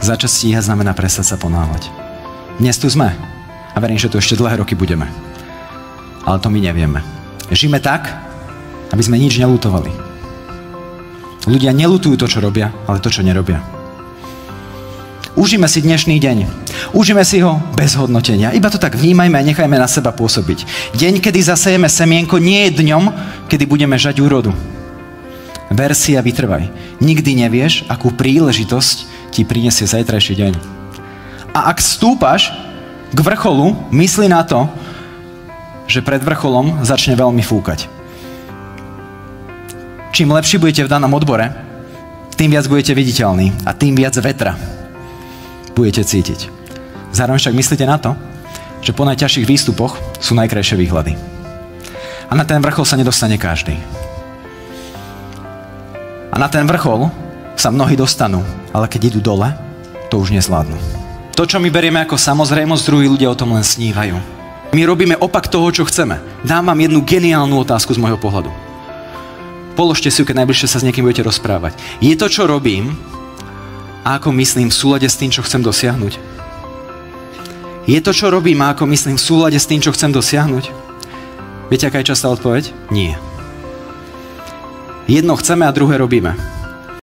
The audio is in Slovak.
Začať stíhať znamená prestať sa ponáhľať. Dnes tu sme a verím, že tu ešte dlhé roky budeme. Ale to my nevieme. Žijeme tak, aby sme nič neľutovali. Ľudia neľutujú to, čo robia, ale to, čo nerobia. Užíme si dnešný deň. Užíme si ho bez hodnotenia. Iba to tak vnímajme a nechajme na seba pôsobiť. Deň, kedy zasejeme semienko, nie je dňom, kedy budeme žať úrodu. Ver si a vytrvaj. Nikdy nevieš, akú príležitosť ti prinesie zajtrajší deň. A ak stúpaš k vrcholu, mysli na to, že pred vrcholom začne veľmi fúkať. Čím lepší budete v danom odbore, tým viac budete viditeľní a tým viac vetra budete cítiť. Zároveň však myslíte na to, že po najťažších výstupoch sú najkrajšie výhľady. A na ten vrchol sa nedostane každý. A na ten vrchol sa mnohí dostanú, ale keď idú dole, to už nezvládnu. To, čo my berieme ako samozrejmosť, druhí ľudia o tom len snívajú. My robíme opak toho, čo chceme. Dám vám jednu geniálnu otázku z môjho pohľadu. Položte si ju, keď najbližšie sa s niekým budete rozprávať. Je to, čo robím, a ako myslím v súlade s tým, čo chcem dosiahnuť? Je to, čo robím, a ako myslím v súlade s tým, čo chcem dosiahnuť? Viete, aká je častá odpoveď? Nie. Jedno chceme a druhé robíme.